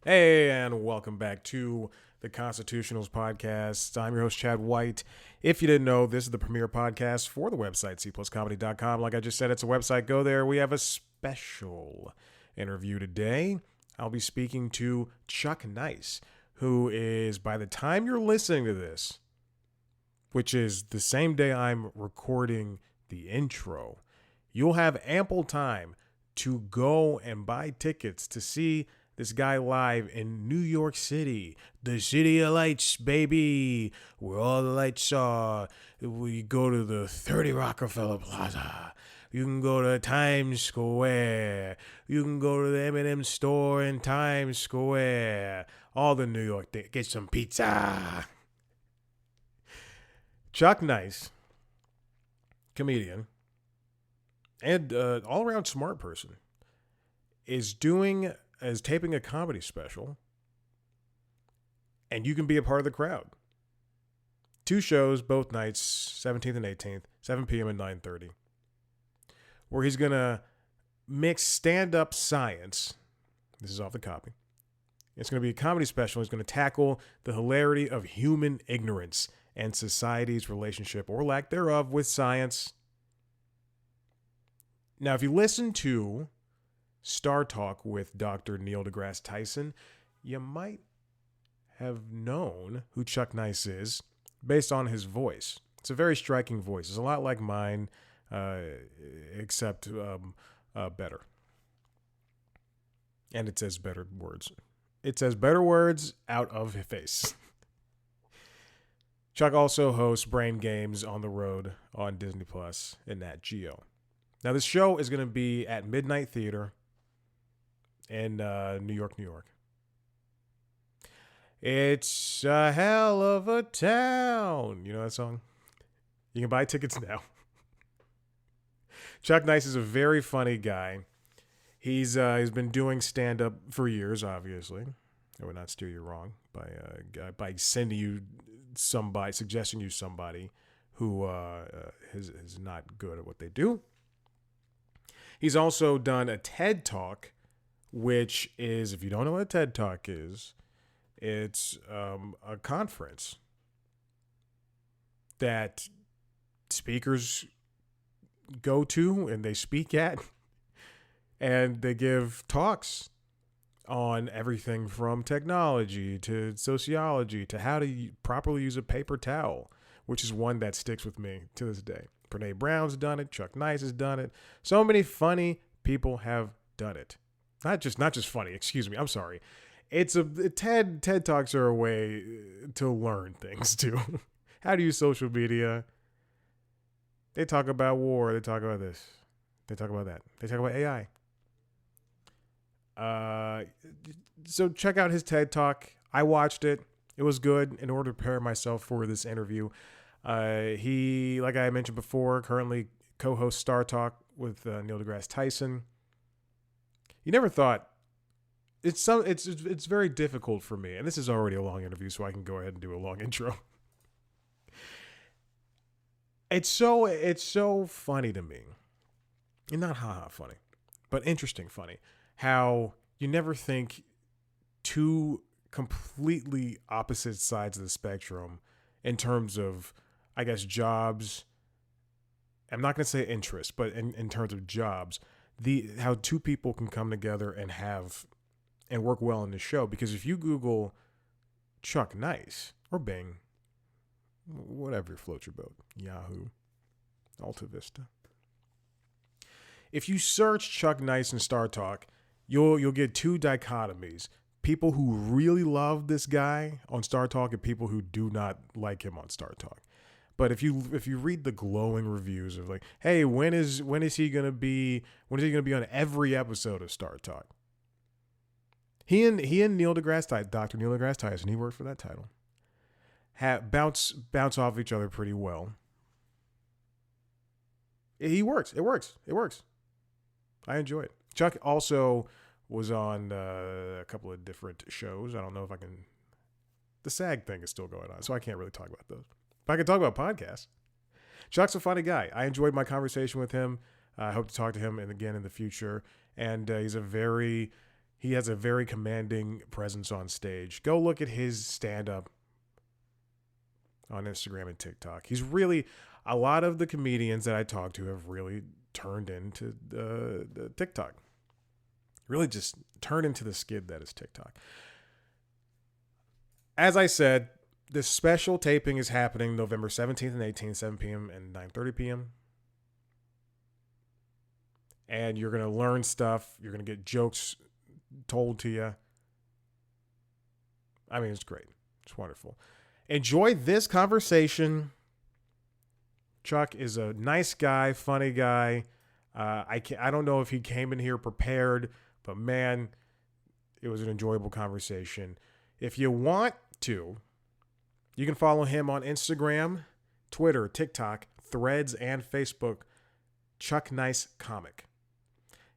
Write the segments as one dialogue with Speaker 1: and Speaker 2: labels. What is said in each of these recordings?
Speaker 1: Hey, and welcome back to the Constitutionals podcast. I'm your host, Chad White. If you didn't know, this is the premier podcast for the website, cpluscomedy.com. Like I just said, it's a website. Go there. We have a special interview today. I'll be speaking to Chuck Nice, who is, by the time you're listening to this, which is the same day I'm recording the intro, you'll have ample time to go and buy tickets to see this guy live in New York City, the city of lights, baby, where all the lights are. We go to the 30 Rockefeller Plaza. You can go to Times Square. You can go to the M&M store in Times Square. All the New York things. Get some pizza. Chuck Nice, comedian, and all-around smart person, is taping a comedy special, and you can be a part of the crowd. 2 shows, both nights, 17th and 18th, 7 p.m. and 9:30, where he's going to mix stand-up science. This is off the copy. It's going to be a comedy special. He's going to tackle the hilarity of human ignorance and society's relationship, or lack thereof, with science. Now, if you listen to StarTalk with Dr. Neil deGrasse Tyson, you might have known who Chuck Nice is based on his voice. It's a very striking voice. It's a lot like mine, except better. And it says better words. It says better words out of his face. Chuck also hosts Brain Games on the Road on Disney Plus and Nat Geo. Now, this show is going to be at Midnight Theater in New York, New York. It's a hell of a town. You know that song? You can buy tickets now. Chuck Nice is a very funny guy. He's been doing stand-up for years, obviously. I would not steer you wrong by sending you somebody, suggesting you somebody who is not good at what they do. He's also done a TED Talk, which is, if you don't know what a TED Talk is, it's a conference that speakers go to and they speak at, and they give talks on everything from technology to sociology to how to properly use a paper towel, which is one that sticks with me to this day. Brene Brown's done it. Chuck Nice has done it. So many funny people have done it. Not just funny. Excuse me. I'm sorry. TED Talks are a way to learn things too. How to use social media. They talk about war. They talk about this. They talk about that. They talk about AI. So check out his TED Talk. I watched it. It was good in order to prepare myself for this interview. He, like I mentioned before, currently co-hosts StarTalk with Neil deGrasse Tyson. You never thought it's very difficult for me, and this is already a long interview, so I can go ahead and do a long intro. It's so funny to me, and not funny, but interesting funny, how you never think 2 completely opposite sides of the spectrum in terms of, I guess, jobs. I'm not going to say interest, but in terms of jobs, how 2 people can come together and work well in the show. Because if you Google Chuck Nice or Bing, whatever floats your boat, Yahoo, Alta Vista, if you search Chuck Nice and StarTalk, you'll get 2 dichotomies: people who really love this guy on StarTalk and people who do not like him on StarTalk. But if you read the glowing reviews of like, hey, when is he gonna be on every episode of StarTalk? He and Neil deGrasse Tyson, Dr. Neil deGrasse Tyson, he worked for that title, bounce off each other pretty well. It works. I enjoy it. Chuck also was on a couple of different shows. I don't know if I can. The SAG thing is still going on, so I can't really talk about those. But I can talk about podcasts. Chuck's a funny guy. I enjoyed my conversation with him. I hope to talk to him again in the future. And he's a very He has a very commanding presence on stage. Go look at his stand-up on Instagram and TikTok. He's really, a lot of the comedians that I talk to have really turned into the TikTok. Really just turned into the skid that is TikTok. As I said, this special taping is happening November 17th and 18th, 7 p.m. and 9:30 p.m. And you're going to learn stuff. You're going to get jokes told to you. I mean, it's great. It's wonderful. Enjoy this conversation. Chuck is a nice guy, funny guy. I don't know if he came in here prepared, but man, it was an enjoyable conversation. If you want to, you can follow him on Instagram, Twitter, TikTok, Threads, and Facebook. Chuck Nice Comic.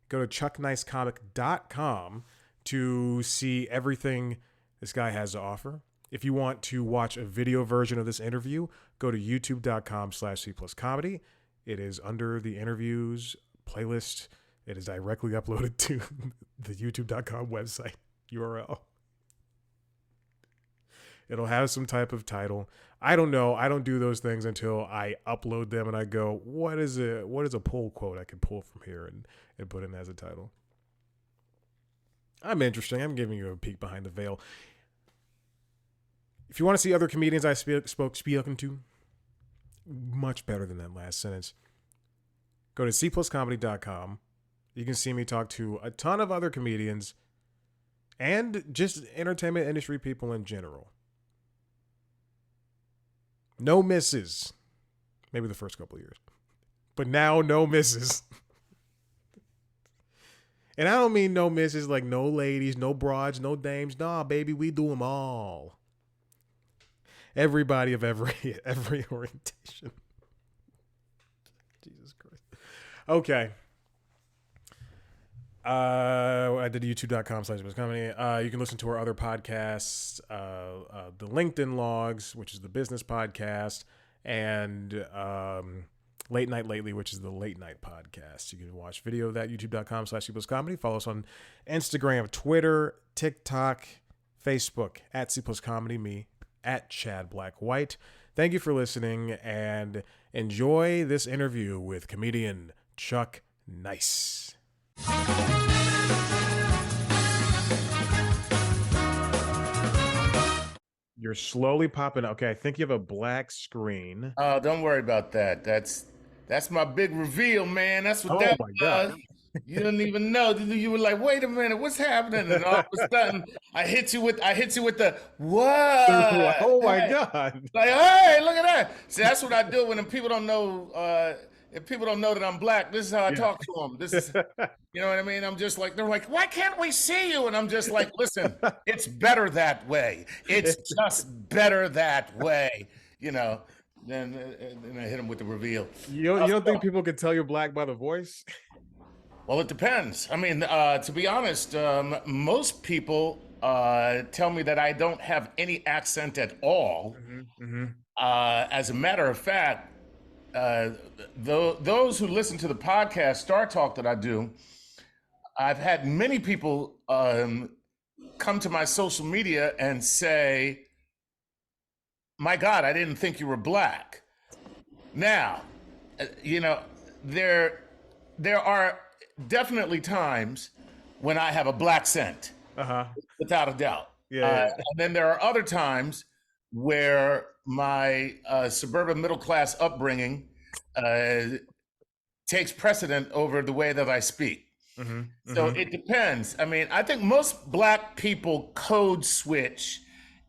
Speaker 1: Go to chucknicecomic.com to see everything this guy has to offer. If you want to watch a video version of this interview, go to youtube.com/C+comedy. It is under the interviews playlist. It is directly uploaded to the youtube.com website URL. It'll have some type of title. I don't know. I don't do those things until I upload them and I go, what is a pull quote I can pull from here and put in as a title. I'm interesting. I'm giving you a peek behind the veil. If you want to see other comedians I spoken to, much better than that last sentence, go to cpluscomedy.com. You can see me talk to a ton of other comedians and just entertainment industry people in general. No misses. Maybe the first couple of years. But now no misses. And I don't mean no misses like no ladies, no broads, no dames. Nah, baby, we do them all. Everybody of every orientation. Jesus Christ. Okay. I did youtube.com/comedy. You can listen to our other podcasts, the LinkedIn Logs, which is the business podcast, and Late Night Lately, which is the late night podcast. You can watch video of that, youtube.com/C+comedy. Follow us on Instagram, Twitter, TikTok, Facebook, at C+comedy, me, at Chad Black White. Thank you for listening, and enjoy this interview with comedian Chuck Nice. You're slowly popping. Okay, I think you have a black screen.
Speaker 2: Don't worry about that. That's my big reveal, man. That's what
Speaker 1: Oh my God.
Speaker 2: You didn't even know. You were like, wait a minute, what's happening? And all of a sudden, I hit you with the what?
Speaker 1: Oh my God.
Speaker 2: Like, hey, look at that. See, that's what I do when people don't know. If people don't know that I'm black, this is how I talk to them. This is, you know what I mean? I'm just like, they're like, why can't we see you? And I'm just like, listen, it's better that way. It's just better that way, you know. Then I hit him with the reveal.
Speaker 1: You don't think people can tell you're black by the voice?
Speaker 2: Well, it depends. I mean, to be honest, most people tell me that I don't have any accent at all. As a matter of fact, those who listen to the podcast StarTalk that I do, I've had many people come to my social media and say, my God, I didn't think you were black. Now, you know, there are definitely times when I have a black scent, without a doubt. And then there are other times where my suburban middle-class upbringing takes precedent over the way that I speak. So it depends. I mean, I think most black people code switch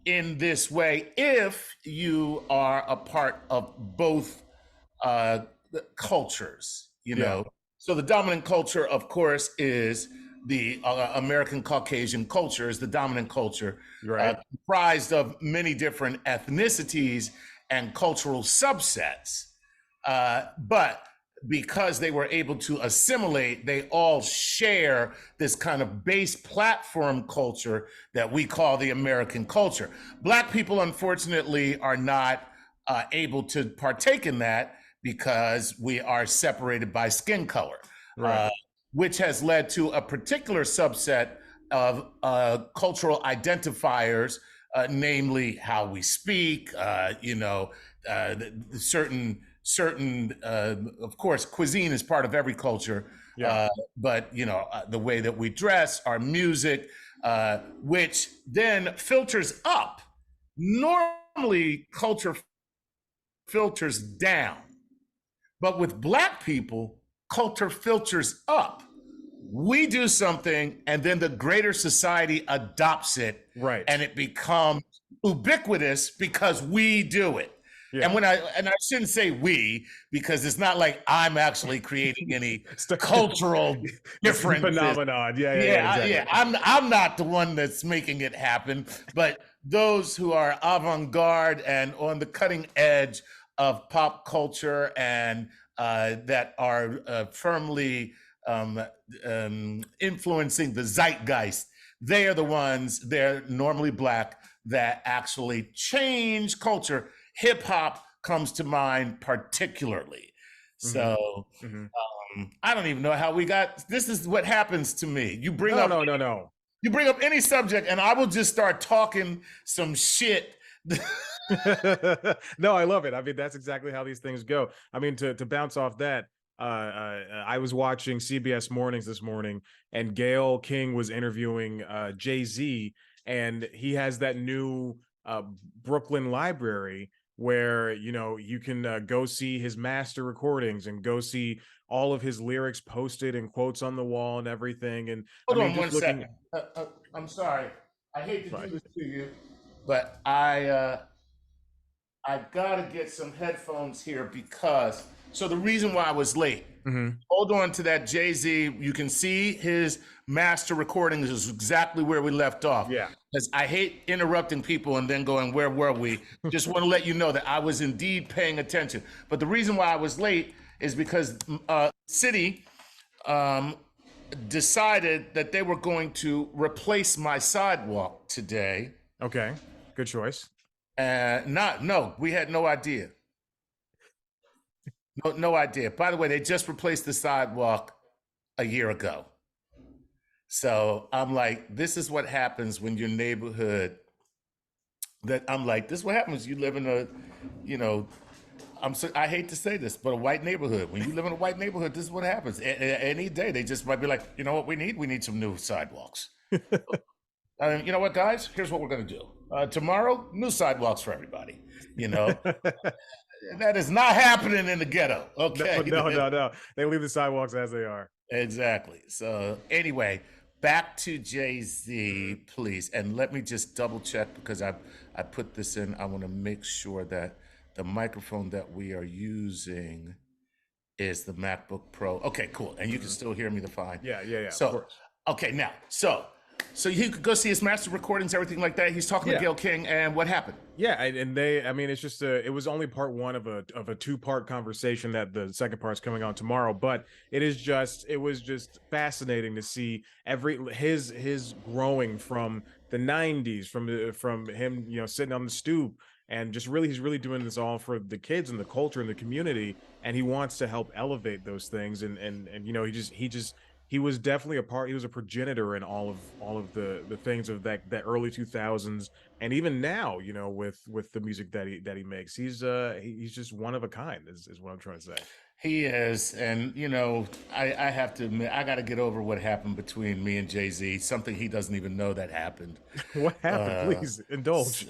Speaker 2: in this way if you are a part of both cultures, you know. So the dominant culture, of course, is the American Caucasian culture, is the dominant culture, comprised of many different ethnicities and cultural subsets. But because they were able to assimilate, they all share this kind of base platform culture that we call the American culture. Black people, unfortunately, are not able to partake in that because we are separated by skin color, which has led to a particular subset of cultural identifiers, namely how we speak, certain of course, cuisine is part of every culture, but the way that we dress, our music, which then filters up. Normally, culture filters down, but with Black people, culture filters up. We do something, and then the greater society adopts it,
Speaker 1: right?
Speaker 2: And it becomes ubiquitous because we do it. Yeah. And I shouldn't say we, because it's not like I'm actually creating any cultural difference
Speaker 1: phenomenon. Exactly.
Speaker 2: I'm not the one that's making it happen, but those who are avant-garde and on the cutting edge of pop culture and that are firmly influencing the zeitgeist, they are the ones, they're normally Black, that actually change culture. Hip hop comes to mind particularly. So I don't even know how we got. This is what happens to me. You bring up You bring up any subject, and I will just start talking some shit.
Speaker 1: No, I love it. I mean, that's exactly how these things go. I mean, to bounce off that, I was watching CBS Mornings this morning, and Gayle King was interviewing Jay-Z, and he has that new Brooklyn library where you can go see his master recordings and go see all of his lyrics posted and quotes on the wall and everything. And
Speaker 2: hold on one second. I'm sorry. I hate to do this to you, but I gotta get some headphones here because. So the reason why I was late. Hold on to that, Jay-Z. You can see his master recordings is exactly where we left off.
Speaker 1: Yeah.
Speaker 2: Because I hate interrupting people and then going, where were we? Just want to let you know that I was indeed paying attention. But the reason why I was late is because City decided that they were going to replace my sidewalk today.
Speaker 1: Okay, good choice.
Speaker 2: No, we had no idea. No idea. By the way, they just replaced the sidewalk a year ago. So I'm like, this is what happens when your neighborhood, this is what happens. You live in a, I hate to say this, but a white neighborhood. When you live in a white neighborhood, this is what happens. Any day, they just might be like, you know what we need? We need some new sidewalks. You know what, guys? Here's what we're going to do. Tomorrow, new sidewalks for everybody. That is not happening in the ghetto. Okay.
Speaker 1: No. They leave the sidewalks as they are.
Speaker 2: Exactly. So anyway, back to Jay-Z, please. And let me just double check because I put this in. I want to make sure that the microphone that we are using is the MacBook Pro. Okay, cool. And you can still hear me fine.
Speaker 1: Yeah.
Speaker 2: So, okay, now, so you could go see his master recordings, everything like that. He's talking to Gayle King, and what happened?
Speaker 1: Yeah, and it's just it was only part one of a two-part conversation that the second part's coming on tomorrow. But it was just fascinating to see his growing from the 90s, from him sitting on the stoop, and just he's really doing this all for the kids and the culture and the community, and he wants to help elevate those things, and he was definitely he was a progenitor in all of the things of that early 2000s, and even now, with the music that he makes, he's just one of a kind is what I'm trying to say.
Speaker 2: He is, and I have to admit, I got to get over what happened between me and Jay-Z. Something he doesn't even know that happened.
Speaker 1: What happened? Please indulge.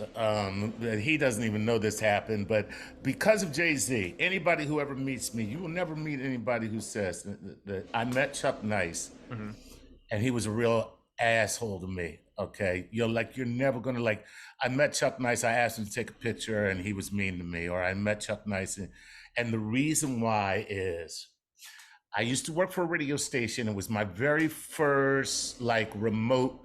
Speaker 2: He doesn't even know this happened, but because of Jay-Z, anybody who ever meets me, you will never meet anybody who says that I met Chuck Nice, and he was a real asshole to me. Okay, you're never gonna I met Chuck Nice. I asked him to take a picture, and he was mean to me. Or I met Chuck Nice, and the reason why is I used to work for a radio station. It was my very first remote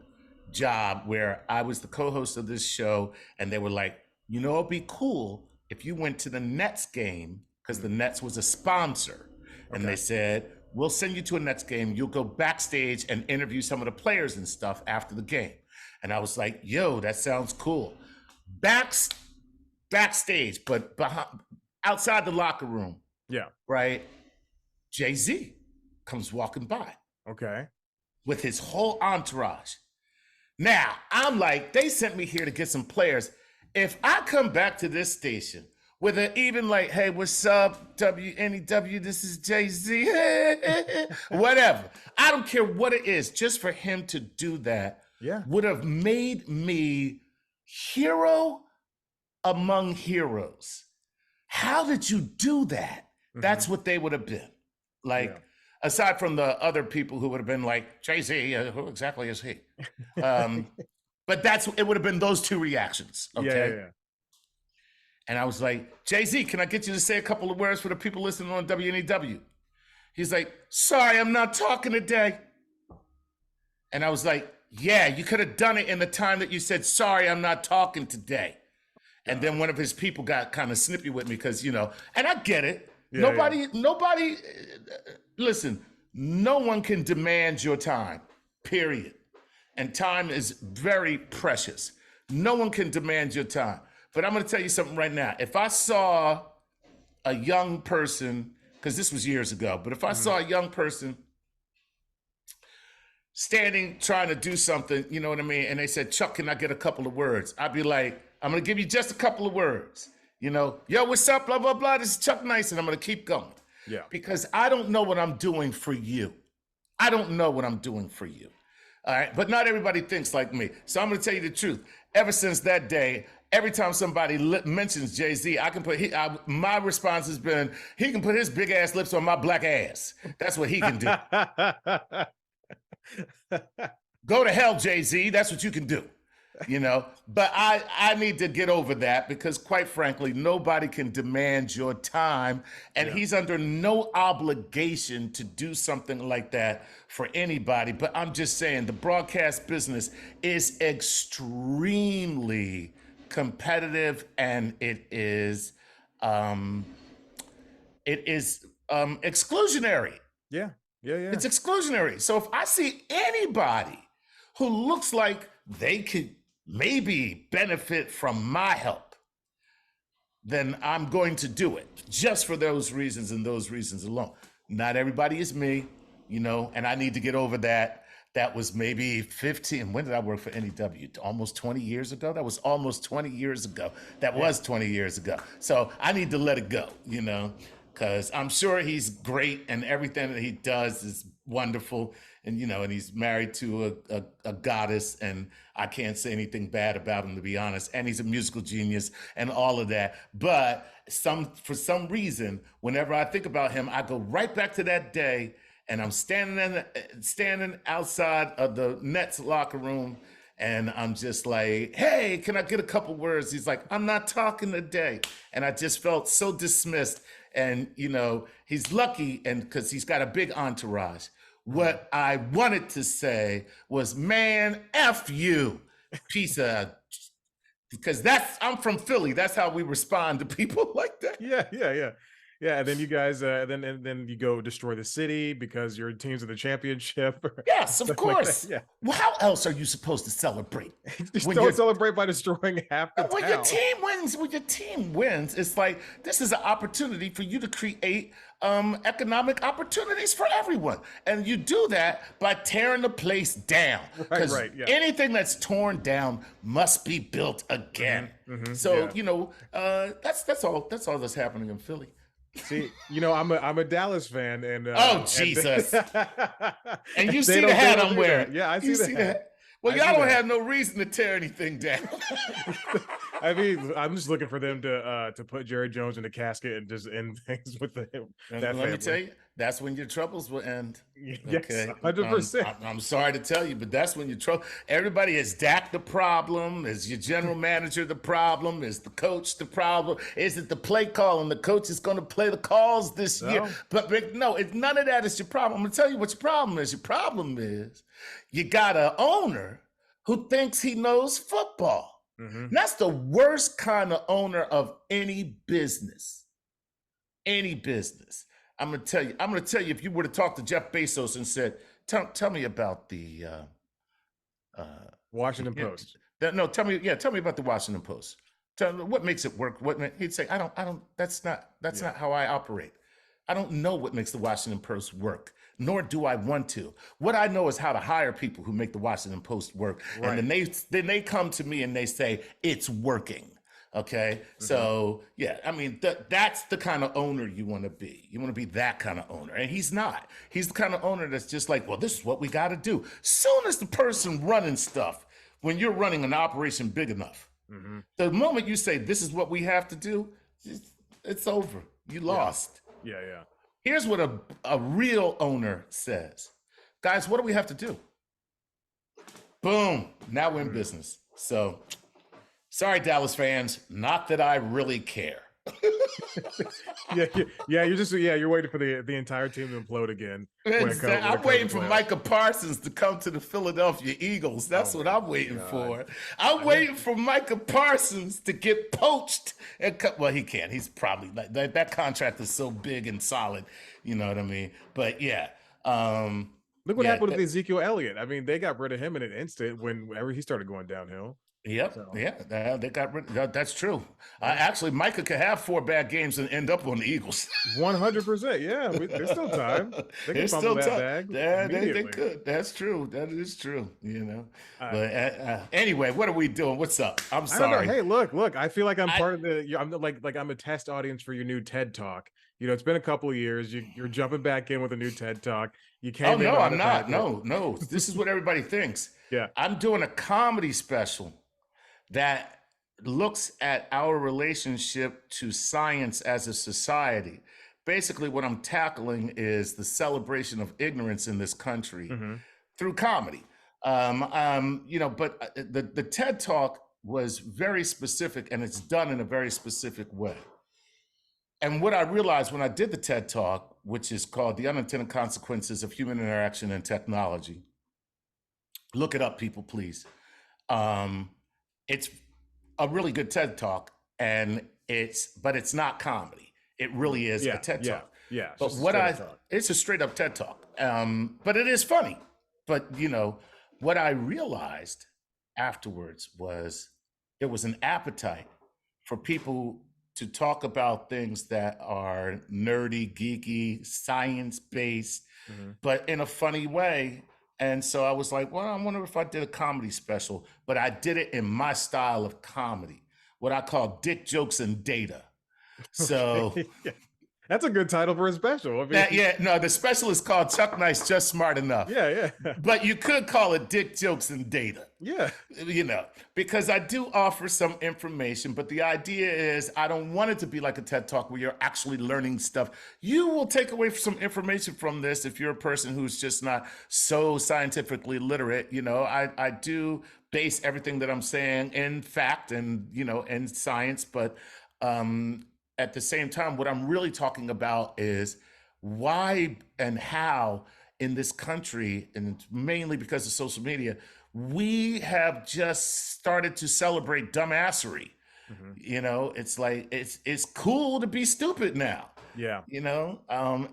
Speaker 2: job where I was the co-host of this show, and they were like, it'd be cool if you went to the Nets game because the Nets was a sponsor. And they said, we'll send you to a Nets game. You'll go backstage and interview some of the players and stuff after the game. And I was like, yo, that sounds cool. Backstage, but outside the locker room.
Speaker 1: Yeah.
Speaker 2: Right. Jay-Z comes walking by.
Speaker 1: Okay.
Speaker 2: With his whole entourage. Now, I'm like, they sent me here to get some players. If I come back to this station with an even like, hey, what's up, WNEW, this is Jay-Z, whatever. I don't care what it is. Just for him to do that would have made me hero among heroes. How did you do that? That's what they would have been. Like, aside from the other people who would have been like, Jay-Z, who exactly is he? But it would have been those two reactions, okay?
Speaker 1: Yeah.
Speaker 2: And I was like, Jay-Z, can I get you to say a couple of words for the people listening on WNEW? He's like, sorry, I'm not talking today. And I was like, yeah, you could have done it in the time that you said, sorry, I'm not talking today. And then one of his people got kind of snippy with me because, and I get it. Nobody, listen, no one can demand your time, period. And time is very precious. No one can demand your time. But I'm going to tell you something right now. If I saw a young person, because this was years ago, but if I saw a young person standing, trying to do something, you know what I mean? And they said, Chuck, can I get a couple of words? I'd be like, I'm going to give you just a couple of words. Yo, what's up, blah, blah, blah. This is Chuck Nice, and I'm going to keep going.
Speaker 1: Yeah.
Speaker 2: Because I don't know what I'm doing for you. I don't know what I'm doing for you. All right. But not everybody thinks like me. So I'm going to tell you the truth. Ever since that day, every time somebody mentions Jay-Z, I can put, my response has been, he can put his big ass lips on my black ass. That's what he can do. Go to hell, Jay-Z. That's what you can do. But I need to get over that because quite frankly, nobody can demand your time and he's under no obligation to do something like that for anybody. But I'm just saying the broadcast business is extremely competitive and it is exclusionary.
Speaker 1: Yeah.
Speaker 2: It's exclusionary. So if I see anybody who looks like they could maybe benefit from my help, then I'm going to do it just for those reasons and those reasons alone. Not everybody is me, and I need to get over that. That was maybe 15. When did I work for NEW? Almost 20 years ago? That was almost 20 years ago. That was 20 years ago. So I need to let it go, because I'm sure he's great and everything that he does is wonderful. And, and he's married to a goddess and I can't say anything bad about him, to be honest. And he's a musical genius and all of that. But for some reason, whenever I think about him, I go right back to that day and I'm standing outside of the Nets locker room and I'm just like, hey, can I get a couple words? He's like, I'm not talking today. And I just felt so dismissed. And, he's lucky and because he's got a big entourage. What I wanted to say was, man, F you, piece of, because I'm from Philly. That's how we respond to people like that.
Speaker 1: Yeah. And then you guys, then you go destroy the city because your team's in the championship.
Speaker 2: Yes, of course. Like well, how else are you supposed to celebrate?
Speaker 1: You don't celebrate by destroying half the town.
Speaker 2: When your team wins, it's like this is an opportunity for you to create economic opportunities for everyone, and you do that by tearing the place down.
Speaker 1: Right.
Speaker 2: Anything that's torn down must be built again. So that's all that's happening in Philly.
Speaker 1: See, I'm a Dallas fan, and
Speaker 2: oh Jesus! And you see the hat I'm wearing.
Speaker 1: Yeah, I see the hat.
Speaker 2: Well, y'all don't have no reason to tear anything down.
Speaker 1: I mean, I'm just looking for them to put Jerry Jones in a casket and just end things with that
Speaker 2: Let me tell you, that's when your troubles will end.
Speaker 1: Yes, okay? 100%.
Speaker 2: I'm sorry to tell you, but that's when your trouble. Everybody is Dak the problem? Is your general manager the problem? Is the coach the problem? Is it the play call and the coach is going to play the calls this year? But no, none of that is your problem. I'm going to tell you what your problem is. Your problem is you got an owner who thinks he knows football. That's the worst kind of owner of any business. Any business. I'm gonna tell you, if you were to talk to Jeff Bezos and said, tell me about the
Speaker 1: Washington Post.
Speaker 2: Tell me about the Washington Post. Tell me what makes it work. He'd say, I don't, that's not how I operate. I don't know what makes the Washington Post work. nor do I want to. What I know is how to hire people who make the Washington Post work.
Speaker 1: Right.
Speaker 2: And then they come to me and they say, it's working. Okay. So yeah, I mean, that's the kind of owner you want to be. You want to be that kind of owner. And he's not. He's the kind of owner that's just like, well, this is what we got to do. Soon as the person running stuff, when you're running an operation big enough, the moment you say, this is what we have to do, it's over. You lost.
Speaker 1: Yeah.
Speaker 2: Here's what a real owner says. Guys, what do we have to do? Boom. Now we're in business. So sorry, Dallas fans. Not that I really care.
Speaker 1: You're waiting for the entire team to implode again.
Speaker 2: I'm waiting for Micah Parsons to come to the Philadelphia Eagles. That's what I'm waiting for. I'm waiting for Micah Parsons to get poached and well, he can't. He's probably like that contract is so big and solid. You know what I mean? But yeah.
Speaker 1: Look what happened with Ezekiel Elliott. I mean, they got rid of him in an instant whenever he started going downhill.
Speaker 2: Yep. So. Yeah. They got rid of that's true. Actually, Micah could have 4 bad games and end up on the Eagles.
Speaker 1: 100%. Yeah. There's still time. They can fumble that bag.
Speaker 2: Yeah, they could. That's true. That is true. You know. But anyway, what are we doing? What's up? I'm sorry.
Speaker 1: I don't know. Hey, look. I feel like I'm part of the. I'm like I'm a test audience for your new TED Talk. You know, it's been a couple of years. You're jumping back in with a new TED Talk. You can't.
Speaker 2: Oh no, I'm not. No. This is what everybody thinks.
Speaker 1: Yeah.
Speaker 2: I'm doing a comedy special that looks at our relationship to science as a society. Basically, what I'm tackling is the celebration of ignorance in this country through comedy. But the TED Talk was very specific, and it's done in a very specific way. And what I realized when I did the TED Talk, which is called The Unintended Consequences of Human Interaction and Technology, look it up, people, please. It's a really good TED Talk, but it's not comedy. It really is a TED Talk.
Speaker 1: Yeah.
Speaker 2: But it's a straight up TED Talk. But it is funny. But what I realized afterwards was there was an appetite for people to talk about things that are nerdy, geeky, science-based, but in a funny way. And so I was like, well, I wonder if I did a comedy special, but I did it in my style of comedy, what I call dick jokes and data. So
Speaker 1: that's a good title for a special. I mean,
Speaker 2: the special is called Chuck Nice, Just Smart Enough.
Speaker 1: Yeah.
Speaker 2: But you could call it dick jokes and data.
Speaker 1: Yeah.
Speaker 2: Because I do offer some information, but the idea is I don't want it to be like a TED Talk where you're actually learning stuff. You will take away some information from this if you're a person who's just not so scientifically literate. I do base everything that I'm saying in fact and, in science, but at the same time, what I'm really talking about is why and how in this country, and mainly because of social media, we have just started to celebrate dumbassery. It's like, it's cool to be stupid now.
Speaker 1: Yeah.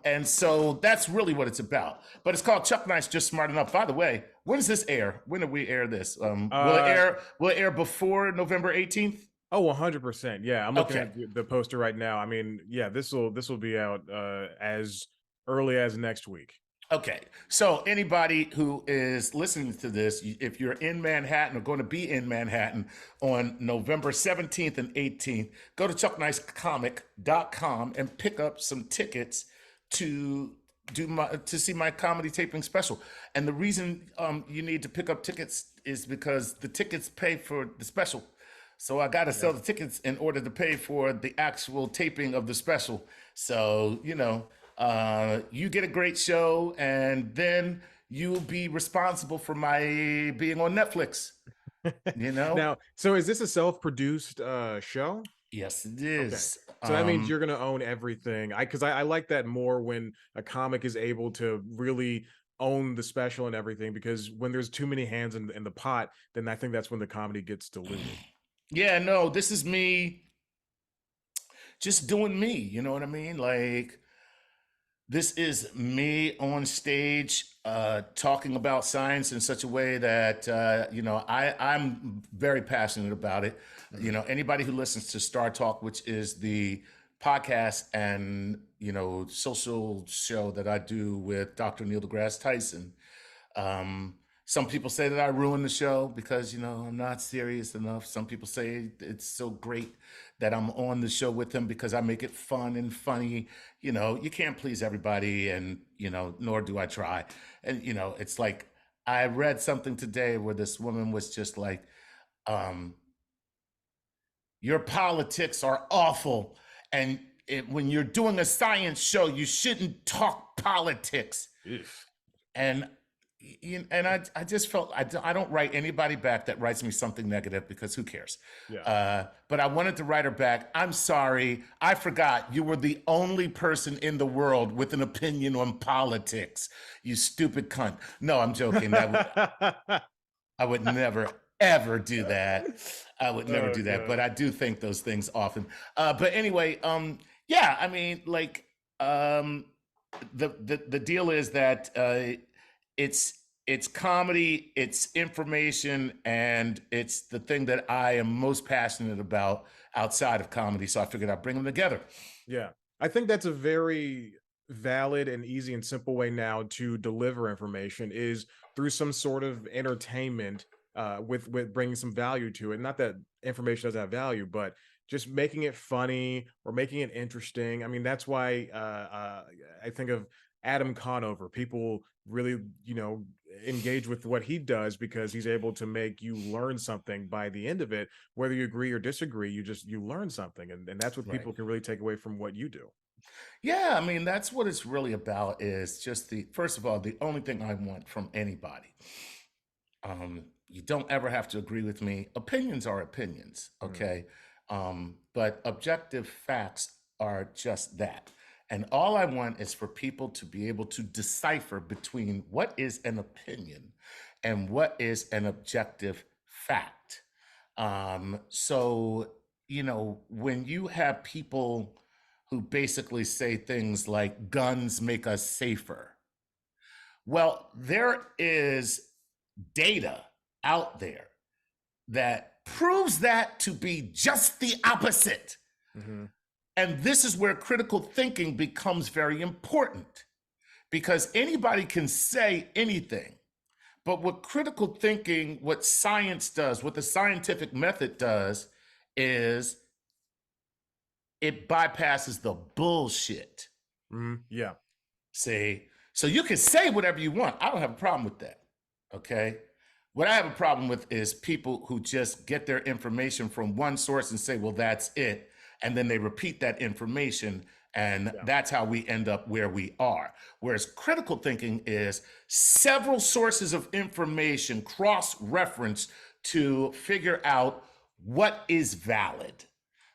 Speaker 2: And so that's really what it's about. But it's called Chuck Nice, Just Smart Enough. By the way, when does this air? When do we air this? Will it air before November 18th?
Speaker 1: Oh, 100%. Yeah, I'm looking at the poster right now. I mean, yeah, this will be out as early as next week.
Speaker 2: Okay, so anybody who is listening to this, if you're in Manhattan or going to be in Manhattan on November 17th and 18th, go to chucknicecomic.com and pick up some tickets to see my comedy taping special. And the reason you need to pick up tickets is because the tickets pay for the special. So I got to sell the tickets in order to pay for the actual taping of the special. So, you get a great show, and then you'll be responsible for my being on Netflix.
Speaker 1: Now, so is this a self-produced show?
Speaker 2: Yes, it is.
Speaker 1: Okay. So that means you're going to own everything. Because I like that more when a comic is able to really own the special and everything, because when there's too many hands in the pot, then I think that's when the comedy gets diluted.
Speaker 2: Yeah, no, this is me just doing me. You know what I mean? Like, this is me on stage talking about science in such a way that, I'm very passionate about it. Anybody who listens to StarTalk, which is the podcast and social show that I do with Dr. Neil deGrasse Tyson. Some people say that I ruin the show because I'm not serious enough. Some people say it's so great that I'm on the show with him because I make it fun and funny. You can't please everybody, and nor do I try. And it's like I read something today where this woman was just like, your politics are awful, and when you're doing a science show, you shouldn't talk politics.
Speaker 1: Oof.
Speaker 2: And I just felt I don't write anybody back that writes me something negative because who cares?
Speaker 1: Yeah.
Speaker 2: But I wanted to write her back. I'm sorry, I forgot you were the only person in the world with an opinion on politics. You stupid cunt. No, I'm joking. I would never ever do that. I would never do that. God. But I do think those things often. But anyway, yeah. I mean, like, the deal is that it's comedy, it's information, and it's the thing that I am most passionate about outside of comedy. So I figured I'd bring them together.
Speaker 1: Yeah, I think that's a very valid and easy and simple way now to deliver information is through some sort of entertainment, with bringing some value to it. Not that information doesn't have value, but just making it funny or making it interesting. I mean, that's why I think of Adam Conover. People really, engage with what he does because he's able to make you learn something by the end of it. Whether you agree or disagree, you learn something, and that's what people can really take away from what you do.
Speaker 2: Yeah, I mean, that's what it's really about, is just first of all, the only thing I want from anybody, you don't ever have to agree with me. Opinions are opinions, okay? But objective facts are just that. And all I want is for people to be able to decipher between what is an opinion and what is an objective fact. So, when you have people who basically say things like guns make us safer, well, there is data out there that proves that to be just the opposite. And this is where critical thinking becomes very important, because anybody can say anything. But what critical thinking, what science does, what the scientific method does, is it bypasses the bullshit.
Speaker 1: Yeah.
Speaker 2: See? So you can say whatever you want. I don't have a problem with that. Okay? What I have a problem with is people who just get their information from one source and say, well, that's it. And then they repeat that information, and that's how we end up where we are. Whereas critical thinking is several sources of information cross-reference to figure out what is valid.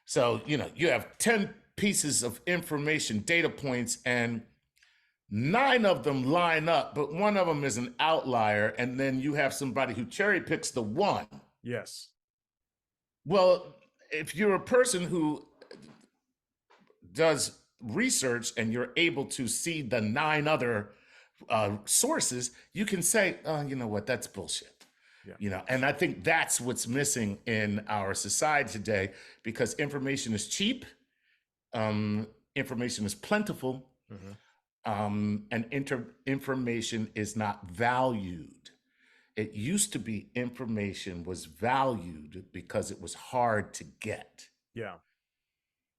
Speaker 2: So, you have 10 pieces of information, data points, and 9 of them line up, but one of them is an outlier, and then you have somebody who cherry picks the one.
Speaker 1: Yes.
Speaker 2: Well, if you're a person who does research and you're able to see the 9 other sources, you can say, oh, you know what, that's bullshit. Yeah. And I think that's what's missing in our society today, because information is cheap, information is plentiful, and information is not valued. It used to be information was valued because it was hard to get.
Speaker 1: Yeah.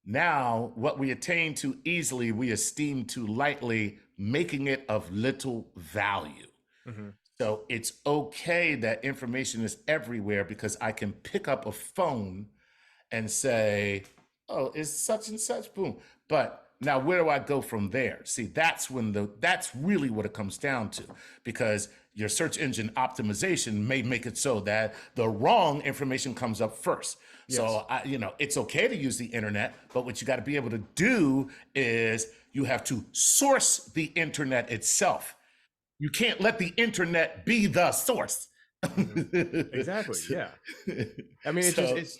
Speaker 2: Now, what we attain too easily, we esteem too lightly, making it of little value. So it's okay that information is everywhere, because I can pick up a phone and say, oh, it's such and such, boom. But now where do I go from there? See, that's really what it comes down to, because your search engine optimization may make it so that the wrong information comes up first. Yes. So, it's okay to use the internet, but what you got to be able to do is you have to source the internet itself. You can't let the internet be the source.
Speaker 1: Exactly. Yeah. I mean,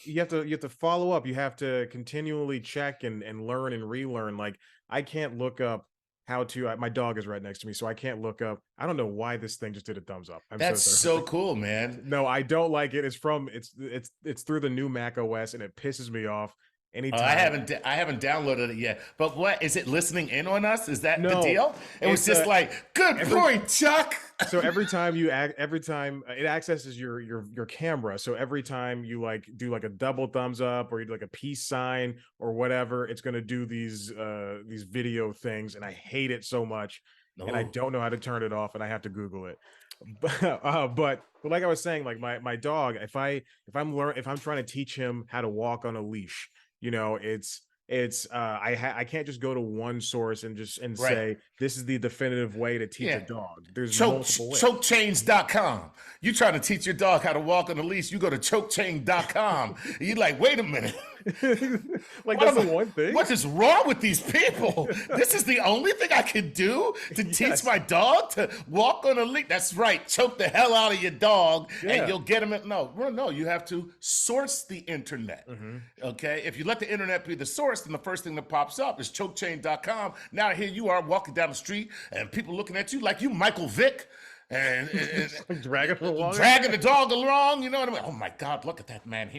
Speaker 1: you have to follow up. You have to continually check and learn and relearn. Like, I can't look up how to. My dog is right next to me, so I can't look up. I don't know why this thing just did a thumbs up.
Speaker 2: That's so cool, man.
Speaker 1: No, I don't like it. It's through the new Mac OS, and it pisses me off. anytime.
Speaker 2: I haven't downloaded it yet. But what is it listening in on us? Is that the
Speaker 1: No,
Speaker 2: deal? It was
Speaker 1: it's
Speaker 2: just like, good
Speaker 1: every
Speaker 2: point, Chuck.
Speaker 1: so every time every time it accesses your camera. So every time you like do like a double thumbs up or you do like a peace sign or whatever, it's gonna do these video things, and I hate it so much, and I
Speaker 2: No.
Speaker 1: don't know how to turn it off, and I have to Google it. But like I was saying, like my dog, if I'm trying to teach him how to walk on a leash, I can't just go to one source and
Speaker 2: Right.
Speaker 1: say this is the definitive way to teach a
Speaker 2: Yeah.
Speaker 1: dog. There's
Speaker 2: Choke,
Speaker 1: multiple ways.
Speaker 2: chokechains.com. You trying to teach your dog how to walk on the leash, you go to chokechain.com. And you're like, wait a minute.
Speaker 1: Like that's the one thing.
Speaker 2: What is wrong with these people? This is the only thing I can do to teach
Speaker 1: Yes.
Speaker 2: my dog to walk on a leash. That's right. Choke the hell out of your dog
Speaker 1: Yeah.
Speaker 2: and you'll get him. No, you have to source the internet.
Speaker 1: Mm-hmm.
Speaker 2: Okay. If you let the internet be the source, then the first thing that pops up is chokechain.com. Now here you are walking down the street and people looking at you like you Michael Vick. And
Speaker 1: Like dragging it along.
Speaker 2: dragging the dog along, you know what I mean? Oh my God, look at that man.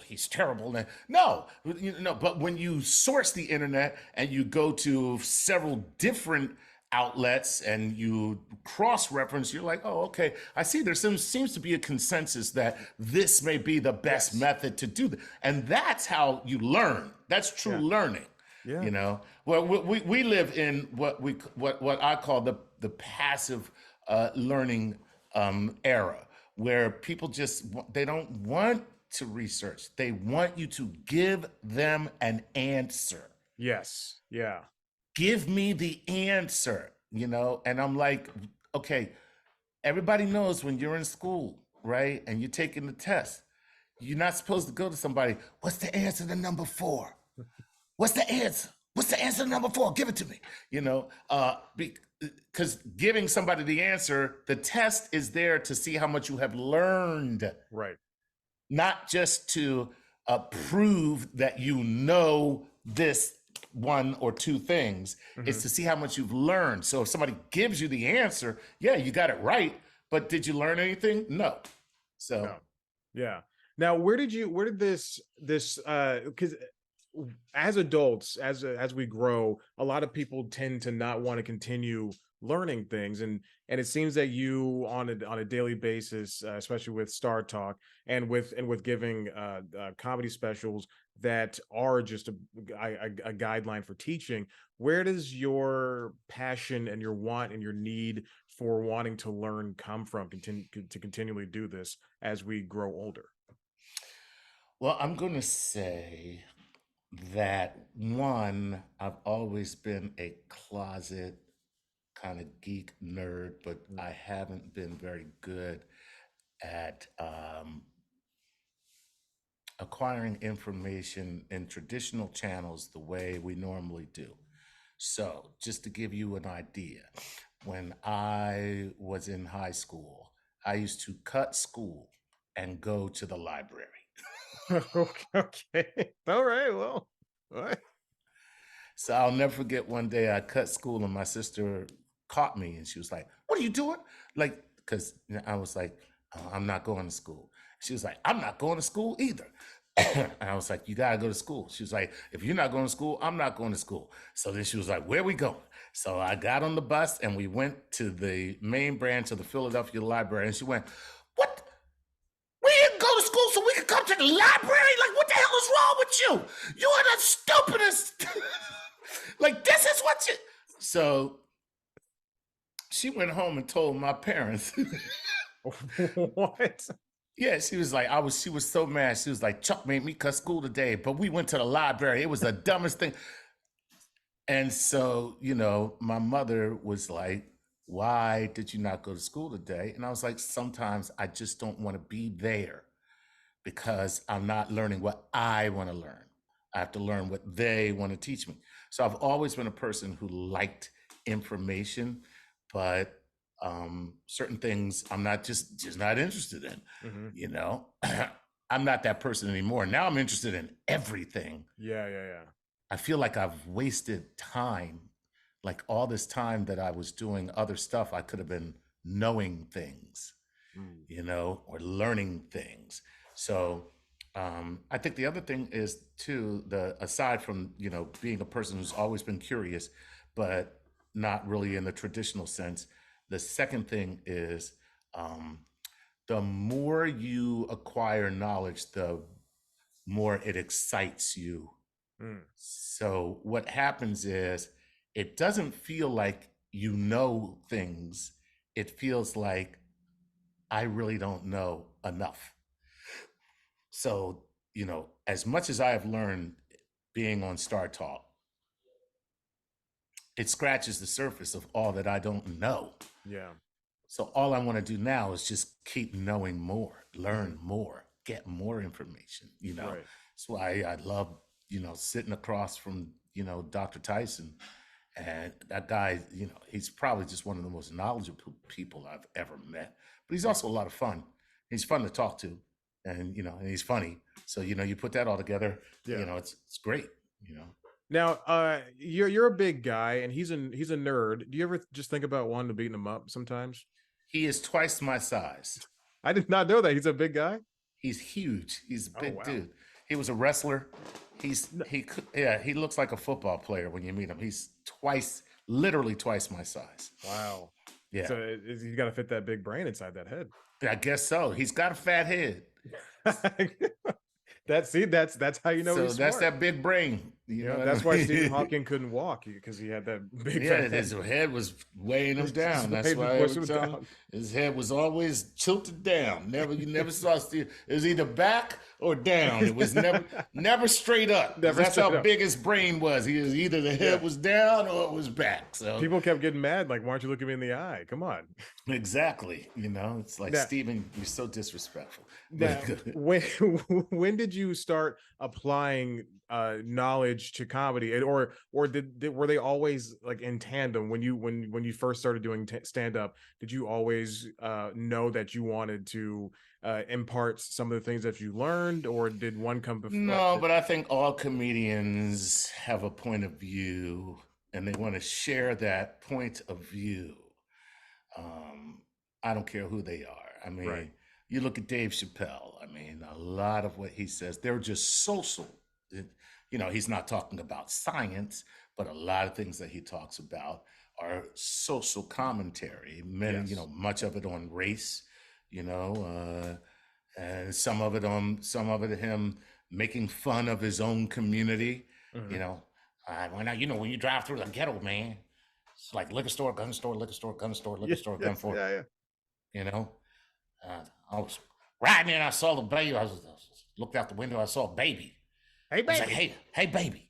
Speaker 2: He's terrible. No, but when you source the internet and you go to several different outlets and you cross-reference, you're like, oh, okay, I see seems to be a consensus that this may be the best method to do that. And that's how you learn. That's true learning.
Speaker 1: Yeah.
Speaker 2: Well, we live in what I call the passive learning era, where people they don't want to research. They want you to give them an answer.
Speaker 1: Yes. Yeah.
Speaker 2: Give me the answer, And I'm like, okay, everybody knows when you're in school, right? And you're taking the test, you're not supposed to go to somebody, what's the answer to number 4? What's the answer? What's the answer to number 4? Give it to me. Because giving somebody the answer, the test is there to see how much you have learned,
Speaker 1: Right.
Speaker 2: not just to prove that you know this one or two things.
Speaker 1: Mm-hmm.
Speaker 2: It's to see how much you've learned. So if somebody gives you the answer, yeah, you got it right. But did you learn anything? No. So
Speaker 1: No. Yeah. Now, where did this because as adults, as we grow, a lot of people tend to not want to continue learning things, and it seems that you on a daily basis, especially with StarTalk and with giving comedy specials that are just a guideline for teaching. Where does your passion and your want and your need for wanting to learn come from to continually do this as we grow older?
Speaker 2: well, I'm going to say that one, I've always been a closet kind of geek nerd, but I haven't been very good at acquiring information in traditional channels the way we normally do. So, just to give you an idea, when I was in high school, I used to cut school and go to the library.
Speaker 1: Okay. All right. Well, all right.
Speaker 2: So I'll never forget one day I cut school and my sister caught me and she was like, what are you doing? Like, because I was like, oh, I'm not going to school. She was like, I'm not going to school either. And I was like, you got to go to school. She was like, if you're not going to school, I'm not going to school. So then she was like, where we going? So I got on the bus and we went to the main branch of the Philadelphia Library. And she went, what? We didn't go to school so we could come to the library? Like, what the hell is wrong with you? You are the stupidest. Like, this is what you. So she went home and told my parents.
Speaker 1: What?
Speaker 2: Yeah, she was like, she was so mad. She was like, Chuck made me cut school today, but we went to the library. It was the dumbest thing. And so, my mother was like, why did you not go to school today? And I was like, sometimes I just don't want to be there because I'm not learning what I want to learn. I have to learn what they want to teach me. So I've always been a person who liked information, but certain things I'm not just not interested in.
Speaker 1: Mm-hmm.
Speaker 2: I'm not that person anymore. Now I'm interested in everything.
Speaker 1: Yeah.
Speaker 2: I feel like I've wasted time, like all this time that I was doing other stuff. I could have been knowing things, or learning things. So I think the other thing is too, the aside from, being a person who's always been curious, but not really in the traditional sense, the second thing is, um, the more you acquire knowledge, the more it excites you.
Speaker 1: Mm,
Speaker 2: So what happens is it doesn't feel like you know things. It feels like I really don't know enough. So, as much as I have learned being on StarTalk, it scratches the surface of all that I don't know.
Speaker 1: yeah.
Speaker 2: So all I want to do now is just keep knowing more,
Speaker 1: Hmm.
Speaker 2: learn more, get more information.
Speaker 1: Right.
Speaker 2: That's why I love, sitting across from, Dr. Tyson. And that guy, he's probably just one of the most knowledgeable people I've ever met. But he's
Speaker 1: Yeah.
Speaker 2: also a lot of fun. He's fun to talk to. And he's funny. So, you put that all together,
Speaker 1: Yeah.
Speaker 2: it's great, you know.
Speaker 1: Now, you're a big guy, and he's a nerd. Do you ever just think about wanting to beating him up sometimes?
Speaker 2: He is twice my size.
Speaker 1: I did not know that he's a big guy.
Speaker 2: He's huge. He's a
Speaker 1: Oh
Speaker 2: big
Speaker 1: wow.
Speaker 2: dude. He was a wrestler.
Speaker 1: No,
Speaker 2: Yeah, he looks like a football player when you meet him. He's literally twice my size.
Speaker 1: wow.
Speaker 2: Yeah,
Speaker 1: So he's got to fit that big brain inside that head.
Speaker 2: I guess so. He's got a fat head.
Speaker 1: That's how you know
Speaker 2: So
Speaker 1: he's
Speaker 2: that's
Speaker 1: smart.
Speaker 2: that big brain. You
Speaker 1: You
Speaker 2: know
Speaker 1: know,
Speaker 2: what
Speaker 1: that's why
Speaker 2: I
Speaker 1: Stephen
Speaker 2: mean?
Speaker 1: Hawking couldn't walk because he had that big
Speaker 2: Yeah,
Speaker 1: fat
Speaker 2: his
Speaker 1: head.
Speaker 2: head was weighing him
Speaker 1: Just
Speaker 2: down. That's
Speaker 1: made him
Speaker 2: why
Speaker 1: push
Speaker 2: every
Speaker 1: him
Speaker 2: time
Speaker 1: down.
Speaker 2: his head was always tilted down. You never saw Steve. It was either back or down. It was never straight up because
Speaker 1: Never
Speaker 2: that's how
Speaker 1: straight up.
Speaker 2: big his brain was. He was either the
Speaker 1: Yeah.
Speaker 2: head was down or it was back. So
Speaker 1: People kept getting mad, like, why don't you look him in the eye? Come on.
Speaker 2: exactly, it's like
Speaker 1: Now,
Speaker 2: Steven, you're so disrespectful. But
Speaker 1: now when when did you start applying knowledge to comedy? Or were they always like in tandem when you first started doing stand up? Did you always know that you wanted to impart some of the things that you learned, or did one come before?
Speaker 2: no, but I think all comedians have a point of view and they want to share that point of view. Um, I don't care who they are. I
Speaker 1: Right.
Speaker 2: mean, you look at Dave Chappelle. I mean, a lot of what he says, they're just social. It- he's not talking about science, but a lot of things that he talks about are social commentary. Many,
Speaker 1: Yes.
Speaker 2: much of it on race, you know, and some of it him making fun of his own community. You
Speaker 1: Mhm.
Speaker 2: know, when you drive through the ghetto, man, it's like liquor store, gun store, liquor store, gun store, liquor
Speaker 1: Yeah,
Speaker 2: store, gun
Speaker 1: yes,
Speaker 2: store.
Speaker 1: yeah, yeah.
Speaker 2: You know, I was riding in, I saw the baby. Looked out the window, I saw a baby.
Speaker 1: Hey,
Speaker 2: I was like,
Speaker 1: baby.
Speaker 2: hey, baby,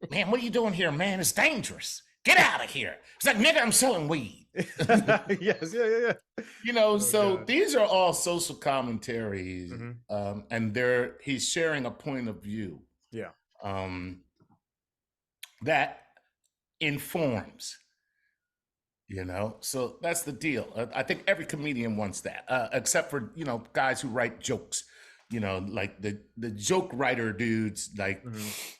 Speaker 2: man, what are you doing here, man? It's dangerous. Get out of here. It's like, nigga, I'm selling weed.
Speaker 1: Yes, yeah, yeah, yeah. Oh
Speaker 2: So
Speaker 1: God.
Speaker 2: these are all social commentaries,
Speaker 1: Mhm.
Speaker 2: and he's sharing a point of view
Speaker 1: Yeah.
Speaker 2: um, that informs. So that's the deal. I think every comedian wants that, except for guys who write jokes. Like the joke writer dudes, like.
Speaker 1: Mhm.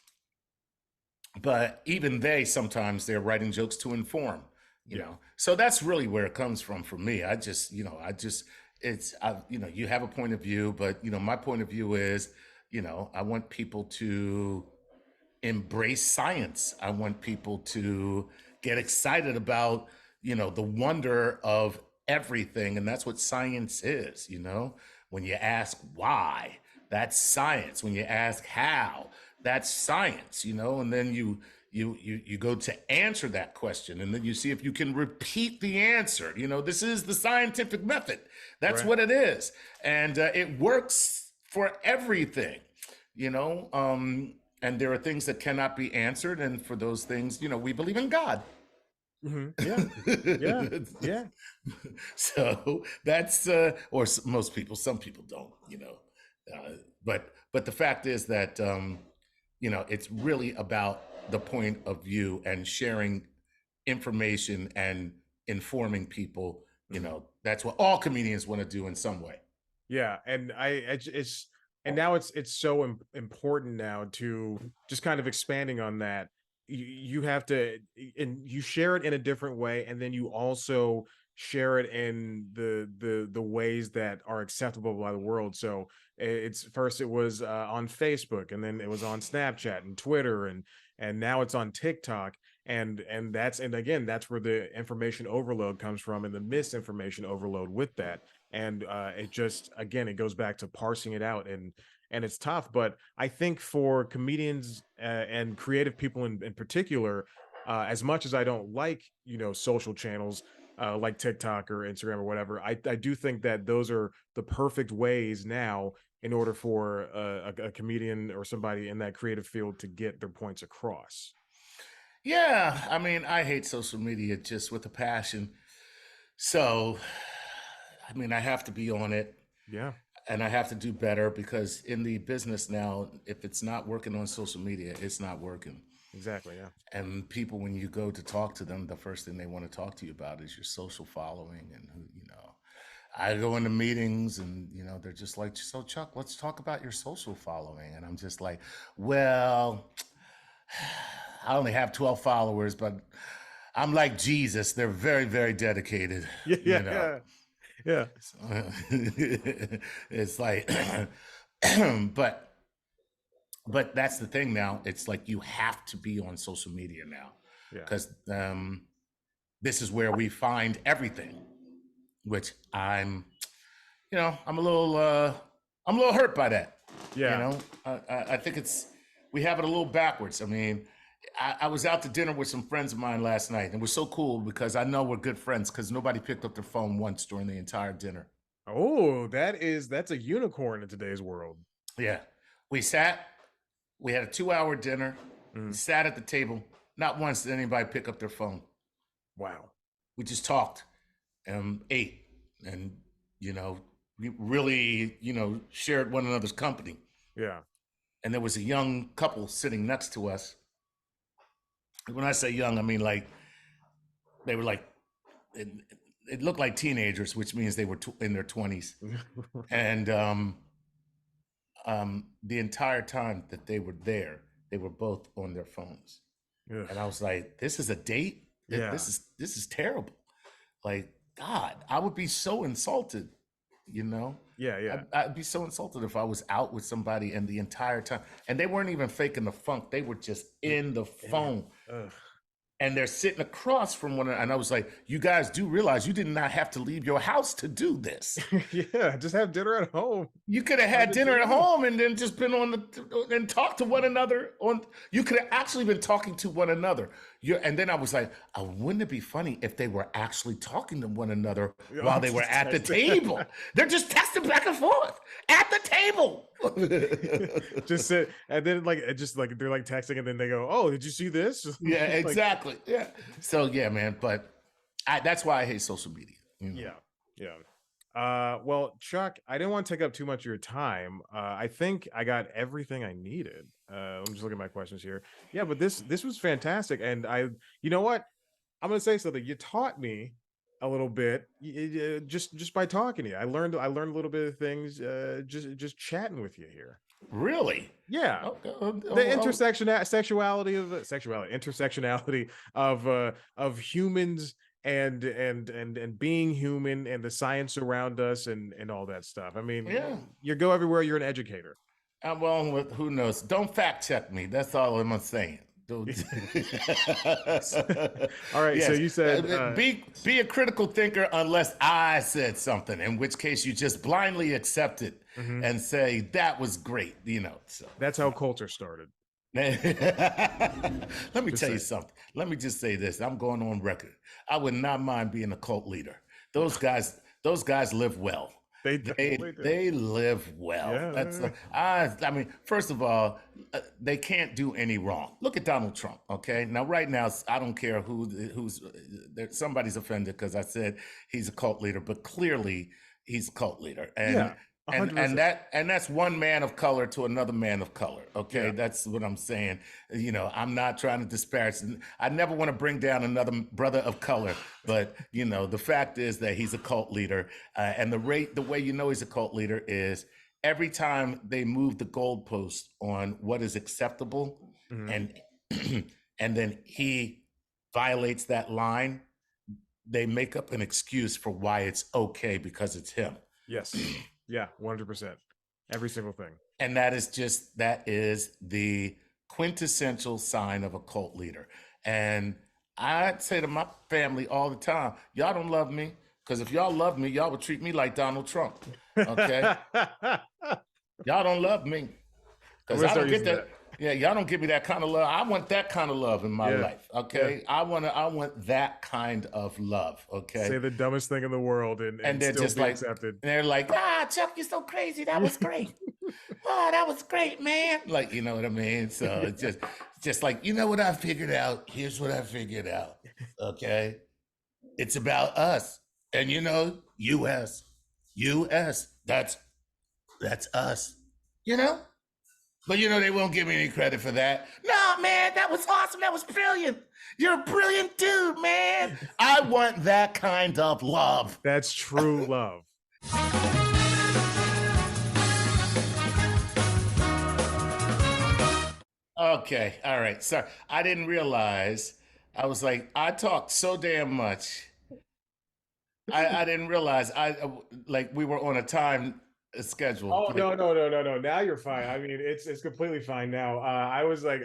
Speaker 2: But even they sometimes they're writing jokes to inform.
Speaker 1: Yeah.
Speaker 2: So that's really where it comes from for me. You have a point of view, but my point of view is, I want people to embrace science. I want people to get excited about, the wonder of everything. And that's what science is. When you ask why, that's science. When you ask how, that's science. And then you go to answer that question, and then you see if you can repeat the answer. This is the scientific method. That's
Speaker 1: Right.
Speaker 2: what it is. And it works for everything you know and there are things that cannot be answered, and for those things we believe in God.
Speaker 1: Mhm. Yeah. Yeah. Yeah.
Speaker 2: So that's most people, some people don't, uh, but the fact is that it's really about the point of view and sharing information and informing people.
Speaker 1: Mhm.
Speaker 2: That's what all comedians want to do in some way.
Speaker 1: Yeah, and it's and now it's so important now to just kind of expanding on that. You have to and you share it in a different way, and then you also share it in the ways that are acceptable by the world. So it's first it was on Facebook, and then it was on Snapchat and Twitter, and now it's on TikTok. And that's, and again, that's where the information overload comes from, and the misinformation overload with that. And it just, again, it goes back to parsing it out, and it's tough. But I think for comedians and creative people in particular, as much as I don't like, social channels like TikTok or Instagram or whatever, I do think that those are the perfect ways now in order for a comedian or somebody in that creative field to get their points across.
Speaker 2: Yeah, I mean, I hate social media just with a passion. So, I mean, I have to be on it,
Speaker 1: Yeah,
Speaker 2: and I have to do better, because in the business now, if it's not working on social media, it's not working.
Speaker 1: exactly. Yeah.
Speaker 2: And people, when you go to talk to them, the first thing they want to talk to you about is your social following and who, I go into meetings and, they're just like, so Chuck, let's talk about your social following. And I'm just like, well, I only have 12 followers, but I'm like Jesus. They're very, very dedicated,
Speaker 1: Yeah,
Speaker 2: you
Speaker 1: yeah,
Speaker 2: know.
Speaker 1: yeah, yeah,
Speaker 2: It's like, but that's the thing now. It's like you have to be on social media now,
Speaker 1: yeah,
Speaker 2: because this is where we find everything. Which I'm a little hurt by that. You
Speaker 1: yeah.
Speaker 2: know, I think we have it a little backwards. I mean, I was out to dinner with some friends of mine last night, and it was so cool because I know we're good friends because nobody picked up their phone once during the entire dinner.
Speaker 1: Oh, that's a unicorn in today's world.
Speaker 2: Yeah, we sat, we had a 2-hour dinner, we
Speaker 1: Mhm.
Speaker 2: sat at the table. Not once did anybody pick up their phone.
Speaker 1: Wow.
Speaker 2: We just talked and ate, and we really shared one another's company.
Speaker 1: Yeah.
Speaker 2: And there was a young couple sitting next to us. When I say young, I mean like they were like it, it looked like teenagers, which means they were in their 20s. And the entire time that they were there, they were both on their phones.
Speaker 1: Ugh.
Speaker 2: And I was like, "This is a date?
Speaker 1: Yeah.
Speaker 2: This is terrible." Like, God, I would be so insulted. You know,
Speaker 1: Yeah, yeah.
Speaker 2: I'd be so insulted if I was out with somebody and the entire time, and they weren't even faking the funk. They were just in the
Speaker 1: And it,
Speaker 2: phone,
Speaker 1: ugh.
Speaker 2: and they're sitting across from one another. And I was like, you guys do realize you did not have to leave your house to do this.
Speaker 1: Yeah, just have dinner at home.
Speaker 2: You could have
Speaker 1: Why
Speaker 2: had
Speaker 1: did
Speaker 2: dinner
Speaker 1: you
Speaker 2: at
Speaker 1: do?
Speaker 2: home and then just been on the and talked to one another on. You could have actually been talking to one another. And then I was like, wouldn't it be funny if they were actually talking to one another
Speaker 1: Oh,
Speaker 2: while they were
Speaker 1: just
Speaker 2: at the
Speaker 1: text.
Speaker 2: table? They're just texting back and forth at the table.
Speaker 1: Just sit, and then like it just like they're like texting, and then they go, "Oh, did you see this?"
Speaker 2: Yeah,
Speaker 1: Like,
Speaker 2: exactly. Yeah. So yeah, man. But that's why I hate social media.
Speaker 1: yeah, yeah. Well, Chuck, I didn't want to take up too much of your time. I think I got everything I needed. Let me just look at my questions here. Yeah, but this was fantastic, and you know what? I'm gonna say something. You taught me a little bit just by talking to you. I learned a little bit of things just chatting with you here.
Speaker 2: Really?
Speaker 1: Yeah,
Speaker 2: Oh,
Speaker 1: the
Speaker 2: oh,
Speaker 1: sexuality of sexuality intersectionality of humans and being human, and the science around us, and all that stuff. I mean,
Speaker 2: yeah.
Speaker 1: you go everywhere. You're an educator.
Speaker 2: I'm wrong with who knows. Don't fact check me. That's all I'm saying.
Speaker 1: All right. So
Speaker 2: Yes,
Speaker 1: you said
Speaker 2: be a critical thinker unless I said something, in which case you just blindly accept it
Speaker 1: mhm,
Speaker 2: and say that was great. So
Speaker 1: that's how culture started.
Speaker 2: let me
Speaker 1: Just
Speaker 2: tell you
Speaker 1: saying.
Speaker 2: something. Let me just say this. I'm going on record. I would not mind being a cult leader. Those guys live well.
Speaker 1: They
Speaker 2: They
Speaker 1: definitely do.
Speaker 2: they live well. That's
Speaker 1: Yeah.
Speaker 2: I mean, first of all, they can't do any wrong. Look at Donald Trump. Okay, now right now, I don't care who's somebody's offended because I said he's a cult leader, but clearly he's a cult leader,
Speaker 1: Yeah.
Speaker 2: and
Speaker 1: 100%.
Speaker 2: that's one man of color to another man of color. Okay,
Speaker 1: Yeah.
Speaker 2: that's what I'm saying. I'm not trying to disparage. I never want to bring down another brother of color, but the fact is that he's a cult leader, and the way he's a cult leader is every time they move the goalpost on what is acceptable,
Speaker 1: Mhm.
Speaker 2: and and then he violates that line, they make up an excuse for why it's okay because it's him.
Speaker 1: Yes. Yeah, 100%. Every single thing.
Speaker 2: And that is the quintessential sign of a cult leader. And I say to my family all the time, y'all don't love me, because if y'all love me, y'all would treat me like Donald Trump. Okay? Y'all don't love me. Because I don't get that. Yeah, y'all don't give me that kind of love. I want that kind of love in my life. Okay. Yeah. I want that kind of love. Okay.
Speaker 1: Say the dumbest thing in the world and they're still just
Speaker 2: like
Speaker 1: accepted.
Speaker 2: And they're like, Chuck, you're so crazy. That was great. That was great, man. Like, you know what I mean? So it's just like, you know what I figured out? Here's what I figured out. Okay. It's about us. And US. That's us. But they won't give me any credit for that. No, man, that was awesome. That was brilliant. You're a brilliant dude, man. I want that kind of love.
Speaker 1: That's true love.
Speaker 2: Okay, all right. Sorry, I didn't realize. I was like, I talked so damn much. I didn't realize we were on a time schedule.
Speaker 1: Oh, no. Now you're fine. I mean, it's completely fine now. I was looking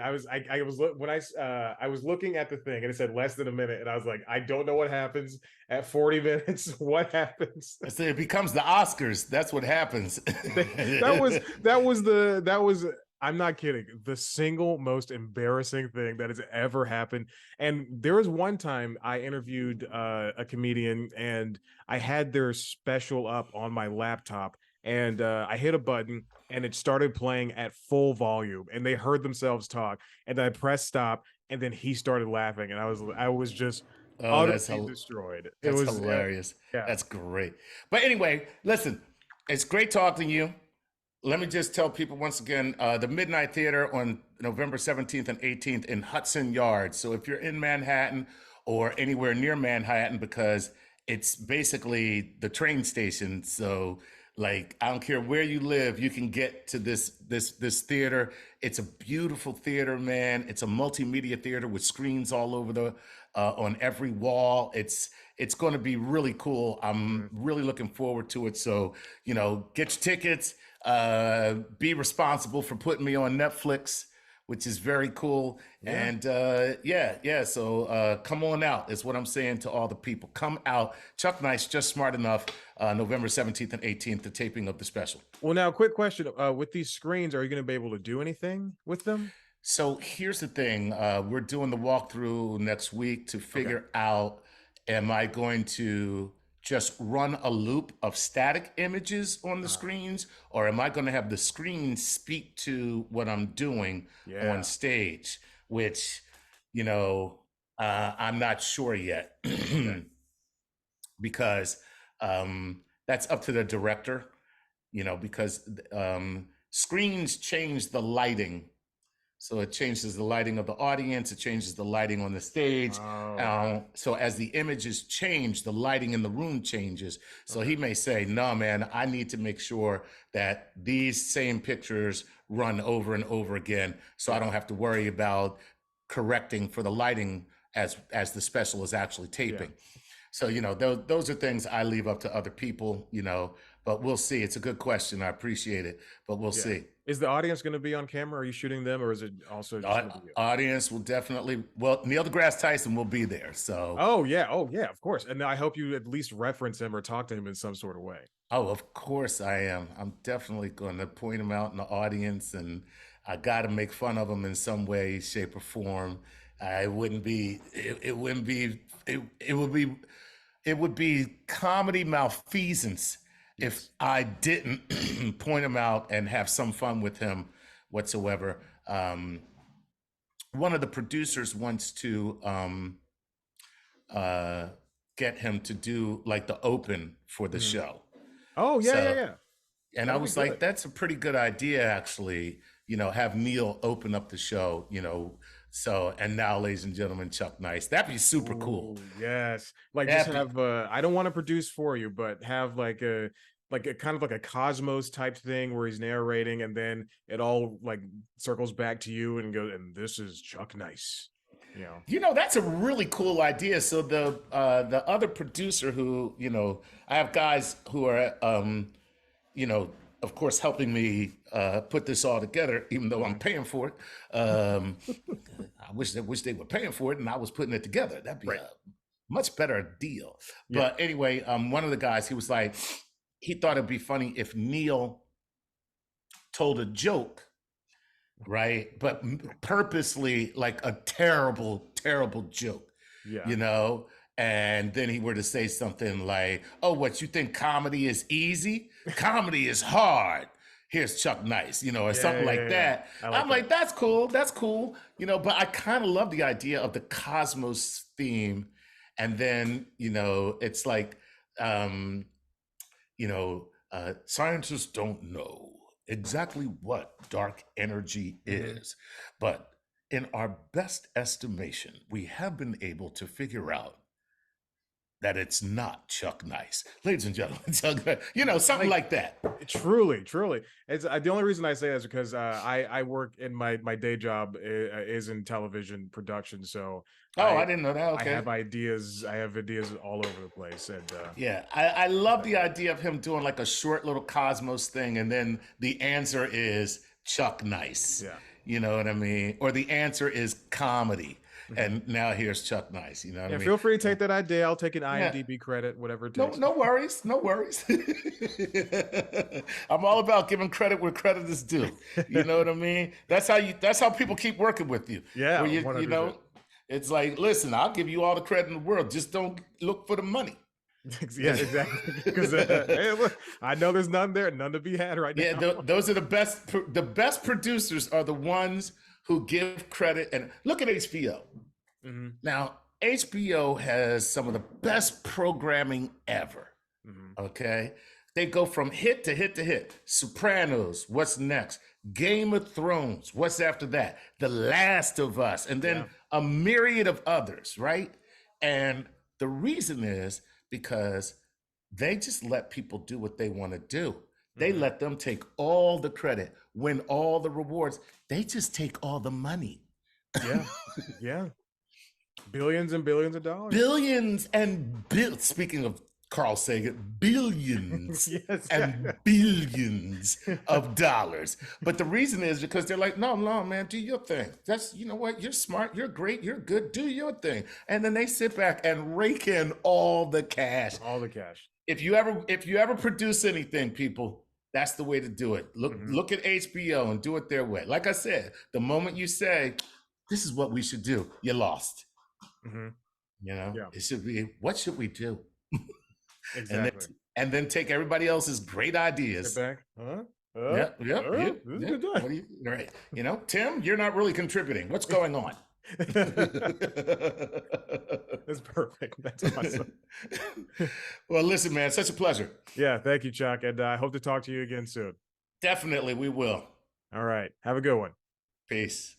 Speaker 1: at the thing and it said less than a minute, and I was like, I don't know what happens at 40 minutes. What happens?
Speaker 2: So it becomes the Oscars. That's what happens.
Speaker 1: that was I'm not kidding, the single most embarrassing thing that has ever happened. And there was one time I interviewed a comedian, and I had their special up on my laptop, and I hit a button and it started playing at full volume, and they heard themselves talk, and I pressed stop, and then he started laughing, and I was just utterly destroyed.
Speaker 2: It was hilarious. Yeah. That's great. But anyway, listen, it's great talking to you. Let me just tell people once again, the Midnight Theater on November 17th and 18th in Hudson Yards. So if you're in Manhattan or anywhere near Manhattan, because it's basically the train station. So like, I don't care where you live, you can get to this theater. It's a beautiful theater, man. It's a multimedia theater with screens all over on every wall. It's going to be really cool. I'm really looking forward to it. So, get your tickets. Be responsible for putting me on Netflix, which is very cool. Yeah. And so come on out is what I'm saying to all the people. Come out. Chuck Nice, Just Smart Enough, November 17th and 18th, the taping of the special.
Speaker 1: Well, now, quick question. With these screens, are you going to be able to do anything with them?
Speaker 2: So here's the thing. We're doing the walkthrough next week to figure out, am I going to just run a loop of static images on the screens, or am I going to have the screen speak to what I'm doing on stage, which, I'm not sure yet because that's up to the director, because screens change the lighting. So it changes the lighting of the audience. It changes the lighting on the stage. So as the images change, the lighting in the room changes. So he may say, no, man, I need to make sure that these same pictures run over and over again. So I don't have to worry about correcting for the lighting as the special is actually taping. Yeah. So, those are things I leave up to other people, but we'll see. It's a good question. I appreciate it, but we'll see.
Speaker 1: Is the audience going to be on camera? Are you shooting them, or is it also just
Speaker 2: audience will definitely, Neil deGrasse Tyson will be there. So.
Speaker 1: Oh yeah, of course. And I hope you at least reference him or talk to him in some sort of way.
Speaker 2: Oh, of course I am. I'm definitely going to point him out in the audience, and I got to make fun of him in some way, shape, or form. It would be comedy malfeasance if I didn't point him out and have some fun with him whatsoever. One of the producers wants to get him to do like the open for the show.
Speaker 1: Oh, yeah.
Speaker 2: And I was like, that's a pretty good idea, actually, have Neil open up the show, So, and now, ladies and gentlemen, Chuck Nice. That'd be super cool.
Speaker 1: Yes. Like, just have, I don't want to produce for you, but have like a kind of like a Cosmos type thing where he's narrating, and then it all like circles back to you and goes, and this is Chuck Nice. you know.
Speaker 2: You know, that's a really cool idea. So the other producer who, you know, I have guys who are, you know, of course, helping me put this all together, even though I'm paying for it. I wish they were paying for it and I was putting it together. That'd be a much better deal.
Speaker 1: Yeah.
Speaker 2: But anyway, one of the guys, he was like, he thought it'd be funny if Neil told a joke, right? But purposely like a terrible, terrible joke, you know? And then he were to say something like, oh, what, you think comedy is easy? Comedy is hard. Here's Chuck Nice, you know, or something like that. I'm like, that's cool. That's cool. You know, but I kind of love the idea of the cosmos theme. And then, you know, it's like, you know, scientists don't know exactly what dark energy is, but in our best estimation, we have been able to figure out that it's not Chuck Nice. Ladies and gentlemen, Chuck Nice, you know, something like that.
Speaker 1: Truly. It's the only reason I say that is because I work in my day job is in television production. So
Speaker 2: I didn't know that. Okay.
Speaker 1: I have ideas all over the place. And
Speaker 2: yeah, I love the idea of him doing like a short little Cosmos thing. And then the answer is Chuck Nice.
Speaker 1: Yeah.
Speaker 2: You know what I mean? Or the answer is comedy. And now here's Chuck Nice. You know what I mean?
Speaker 1: Feel free to take that idea. I'll take an IMDb credit, whatever it takes.
Speaker 2: No worries. No worries. I'm all about giving credit where credit is due. You know what I mean? That's how people keep working with you.
Speaker 1: Yeah.
Speaker 2: You know, it's like, listen, I'll give you all the credit in the world. Just don't look for the money.
Speaker 1: Yeah, exactly. Because hey, look, I know there's none there, none to be had right now.
Speaker 2: Yeah, those are the best. The best producers are the ones who give credit. And look at HBO. Now, HBO has some of the best programming ever. Okay, they go from hit to hit to hit. Sopranos, what's next? Game of Thrones, what's after that? The Last of Us, and then a myriad of others, right? And the reason is because they just let people do what they want to do. They let them take all the credit, win all the rewards. They just take all the money.
Speaker 1: Yeah. Billions and billions of dollars.
Speaker 2: Billions and speaking of Carl Sagan, billions and billions of dollars. But the reason is because they're like, no, man, do your thing. That's, you know what, you're smart, you're great, you're good, do your thing. And then they sit back and rake in all the cash.
Speaker 1: All the cash.
Speaker 2: If you ever produce anything, people, that's the way to do it. Look at HBO and do it their way. Like I said, the moment you say, this is what we should do, you lost. You know, it should be, what should we do?
Speaker 1: Exactly.
Speaker 2: and then take everybody else's great ideas.
Speaker 1: Get back.
Speaker 2: Right. You know, Tim, you're not really contributing. What's going on?
Speaker 1: That's perfect. That's awesome.
Speaker 2: Well, listen, man, such a pleasure.
Speaker 1: Yeah, thank you, Chuck. And I hope to talk to you again soon.
Speaker 2: Definitely, we will.
Speaker 1: All right. Have a good one.
Speaker 2: Peace.